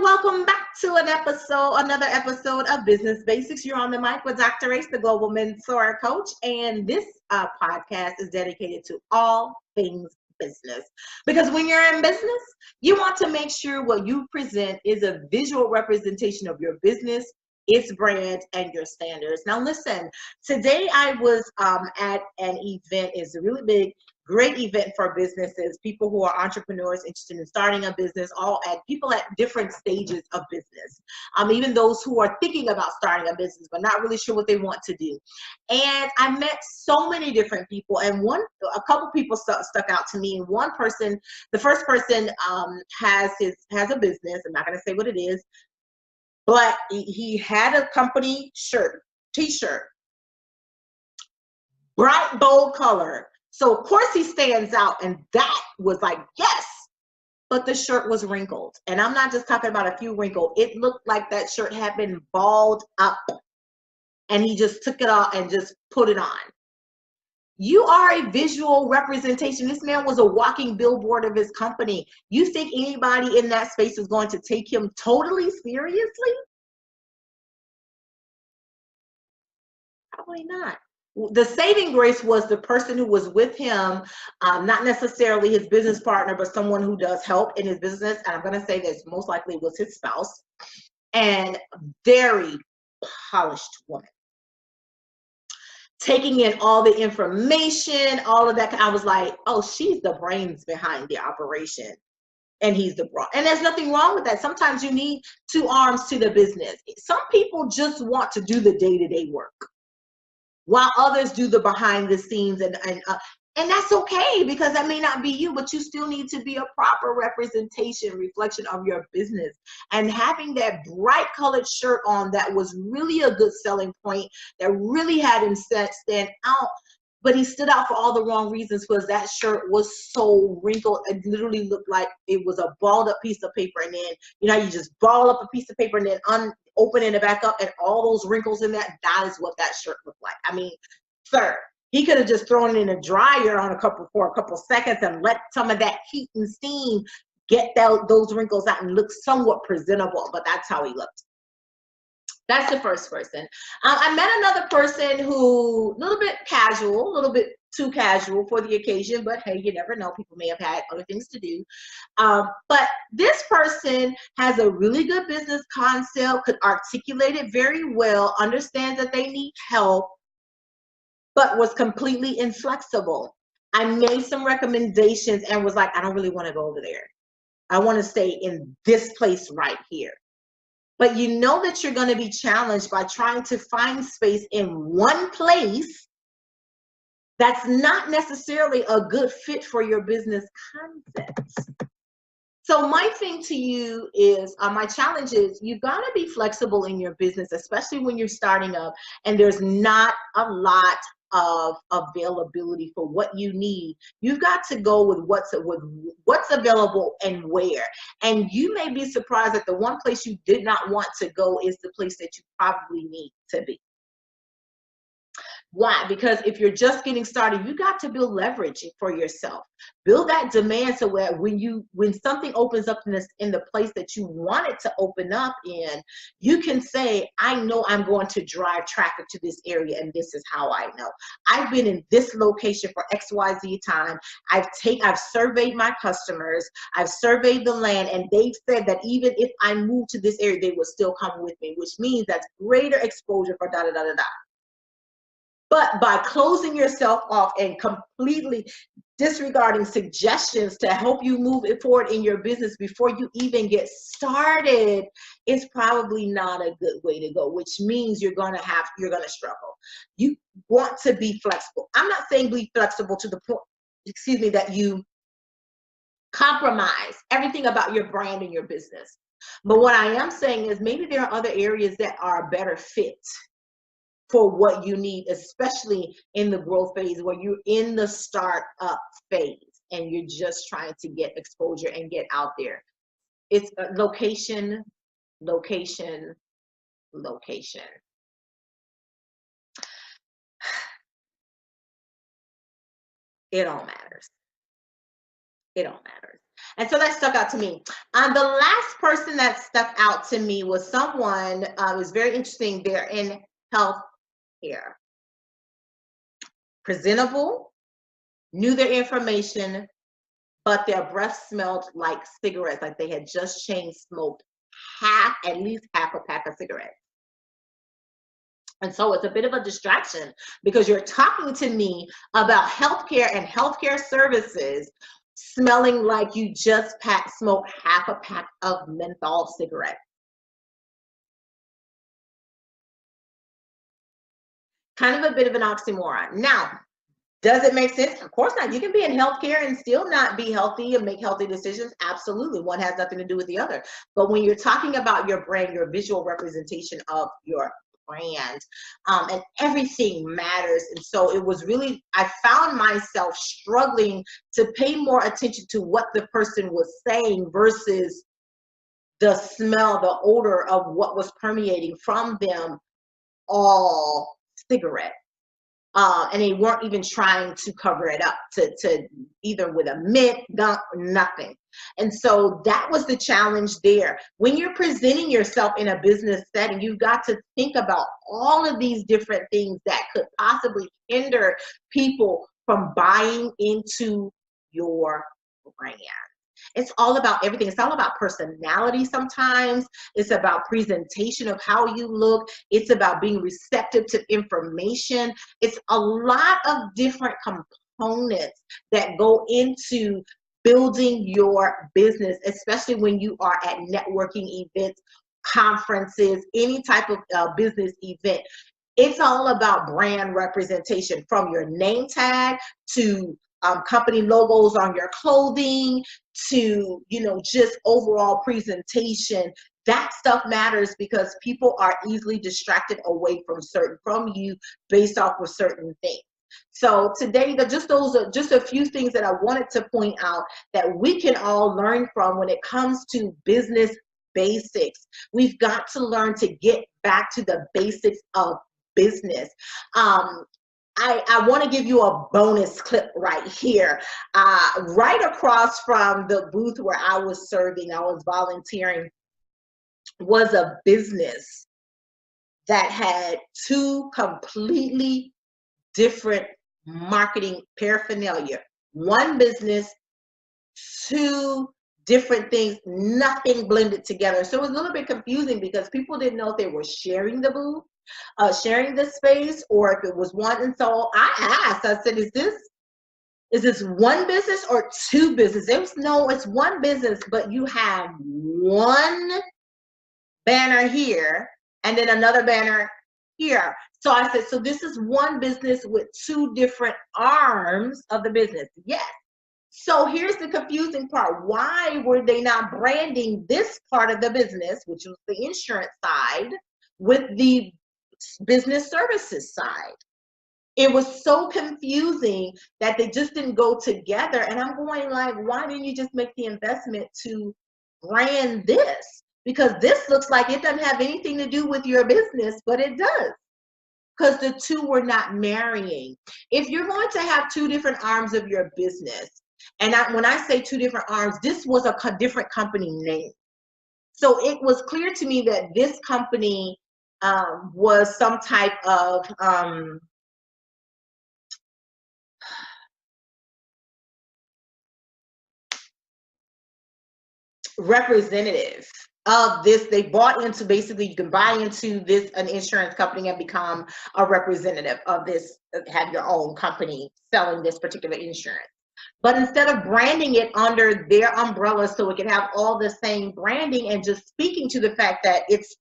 welcome back to another episode of Business Basics. You're on the mic with Dr. Ace, the Global Mentor Coach, and this podcast is dedicated to all things business. Because when you're in business, you want to make sure what you present is a visual representation of your business, its brand, and your standards. Now, listen, today I was at an event. It's a really big, great event for businesses, people who are entrepreneurs interested in starting a business, people at different stages of business, even those who are thinking about starting a business but not really sure what they want to do. And I met so many different people, and a couple people stuck out to me. And one person, the first person, has a business. I'm not going to say what it is, but he had a company t-shirt, bright, bold color. So of course he stands out, and that was like, yes, but the shirt was wrinkled. And I'm not just talking about a few wrinkles. It looked like that shirt had been balled up, and he just took it off and just put it on. You are a visual representation. This man was a walking billboard of his company. You think anybody in that space is going to take him totally seriously? Probably not. The saving grace was the person who was with him, not necessarily his business partner, but someone who does help in his business. And I'm going to say this most likely was his spouse, and a very polished woman. Taking in all the information, all of that. I was like, oh, she's the brains behind the operation, and he's the bra. And there's nothing wrong with that. Sometimes you need two arms to the business. Some people just want to do the day-to-day work, while others do the behind the scenes, and that's okay, because that may not be you, but you still need to be a proper reflection of your business. And having that bright colored shirt on, that was really a good selling point, that really had him stand out. But he stood out for all the wrong reasons, because that shirt was so wrinkled. It literally looked like it was a balled up piece of paper. And then, you just ball up a piece of paper and then opening it back up, and all those wrinkles in that is what that shirt looked like. I mean, sir, he could have just thrown it in a dryer for a couple seconds and let some of that heat and steam get those wrinkles out and look somewhat presentable, but that's how he looked. That's the first person. I met another person who, a little bit casual, a little bit too casual for the occasion, but hey, you never know. People may have had other things to do. But this person has a really good business concept, could articulate it very well, understands that they need help, but was completely inflexible. I made some recommendations and was like, I don't really want to go over there. I want to stay in this place right here. But you know that you're going to be challenged by trying to find space in one place that's not necessarily a good fit for your business concepts. So my thing to you is, my challenge is, you've got to be flexible in your business, especially when you're starting up and there's not a lot of availability for what you need. You've got to go with what's available and where. And you may be surprised that the one place you did not want to go is the place that you probably need to be. Why? Because if you're just getting started, you got to build leverage for yourself. Build that demand so where when something opens up in the place that you want it to open up in, you can say, I know I'm going to drive traffic to this area, and this is how I know. I've been in this location for XYZ time. I've surveyed my customers, I've surveyed the land, and they've said that even if I move to this area, they will still come with me, which means that's greater exposure for da-da-da-da-da. But by closing yourself off and completely disregarding suggestions to help you move it forward in your business before you even get started, it's probably not a good way to go, which means you're going to struggle. You want to be flexible. I'm not saying be flexible to the point, that you compromise everything about your brand and your business. But what I am saying is, maybe there are other areas that are a better fit for what you need, especially in the growth phase, where you're in the startup phase and you're just trying to get exposure and get out there. It's location, location, location. It all matters. It all matters. And so that stuck out to me. The last person that stuck out to me was someone, it was very interesting. They're in health care. Presentable, knew their information, but their breath smelled like cigarettes, like they had just chain smoked at least half a pack of cigarettes. And so it's a bit of a distraction because you're talking to me about healthcare and healthcare services smelling like you just smoked half a pack of menthol cigarettes. Kind of a bit of an oxymoron. Now, does it make sense? Of course not. You can be in healthcare and still not be healthy and make healthy decisions. Absolutely. One has nothing to do with the other. But when you're talking about your brand, your visual representation of your brand, and everything matters. And so it was really, I found myself struggling to pay more attention to what the person was saying versus the smell, the odor of what was permeating from them, all cigarette. And they weren't even trying to cover it up to either with a mint, gum, nothing. And so that was the challenge there. When you're presenting yourself in a business setting, you've got to think about all of these different things that could possibly hinder people from buying into your brand. It's all about everything. It's all about personality sometimes. It's about presentation of how you look. It's about being receptive to information. It's a lot of different components that go into building your business, especially when you are at networking events, conferences, any type of business event. It's all about brand representation, from your name tag to company logos on your clothing to, just overall presentation. That stuff matters because people are easily distracted away from you based off of certain things. So today, those are just a few things that I wanted to point out that we can all learn from when it comes to business basics. We've got to learn to get back to the basics of business. I want to give you a bonus clip right here. Right across from the booth where I was serving, I was volunteering, was a business that had two completely different marketing paraphernalia. One business, two different things, nothing blended together. So it was a little bit confusing because people didn't know if they were sharing the booth, sharing the space, or if it was one. And so I asked, I said, is this one business or two businesses? No, it's one business, but you have one banner here and then another banner here. So I said, so this is one business with two different arms of the business. Yes. So here's the confusing part. Why were they not branding this part of the business, which was the insurance side, with the business services side? It was so confusing that they just didn't go together. And I'm going like, why didn't you just make the investment to brand this? Because this looks like it doesn't have anything to do with your business, but it does. Because the two were not marrying. If you're going to have two different arms of your business, and when I say two different arms, this was a different company name. So it was clear to me that this company was some type of representative of this. They bought into, basically you can buy into this, an insurance company, and become a representative of this, have your own company selling this particular insurance. But instead of branding it under their umbrella so it can have all the same branding and just speaking to the fact that it's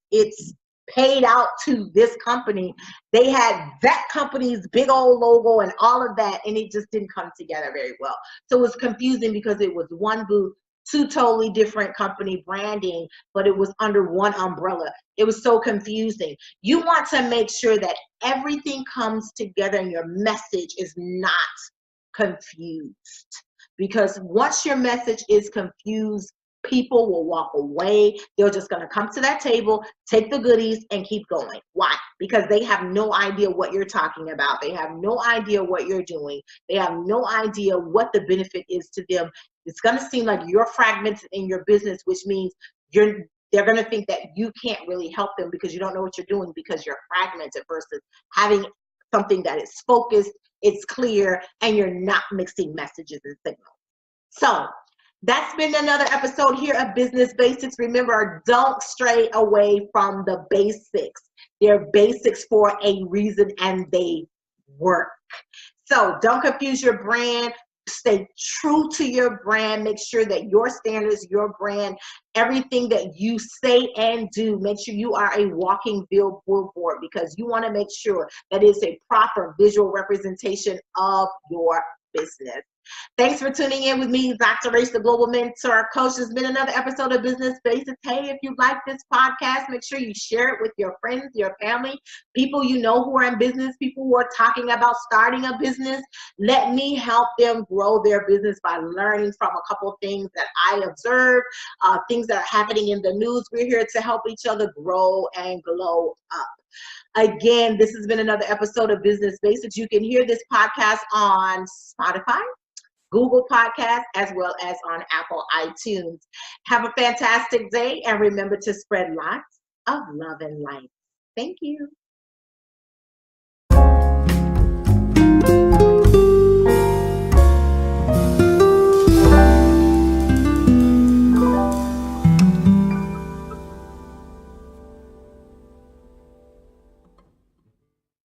paid out to this company, they had that company's big old logo and all of that, and it just didn't come together very well. So it was confusing because it was one booth, two totally different company branding, but it was under one umbrella. It was so confusing. You want to make sure that everything comes together and your message is not confused, because once your message is confused, people will walk away. They're just going to come to that table, take the goodies, and keep going. Why? Because they have no idea what you're talking about. They have no idea what you're doing. They have no idea what the benefit is to them. It's going to seem like you're fragmented in your business, which means they're going to think that you can't really help them because you don't know what you're doing, because you're fragmented, versus having something that is focused, it's clear, and you're not mixing messages and signals. So that's been another episode here of Business Basics. Remember, don't stray away from the basics. They're basics for a reason, and they work. So don't confuse your brand. Stay true to your brand. Make sure that your standards, your brand, everything that you say and do, make sure you are a walking billboard, because you want to make sure that it's a proper visual representation of your business. Thanks for tuning in with me, Dr. Rach, the Global Mentor Coach. There's been another episode of Business Basics. Hey, if you like this podcast, make sure you share it with your friends, your family, people you know who are in business, people who are talking about starting a business. Let me help them grow their business by learning from a couple of things that I observe, things that are happening in the news. We're here to help each other grow and glow up. Again, this has been another episode of Business Basics. You can hear this podcast on Spotify, Google Podcasts, as well as on Apple iTunes. Have a fantastic day, and remember to spread lots of love and light. Thank you.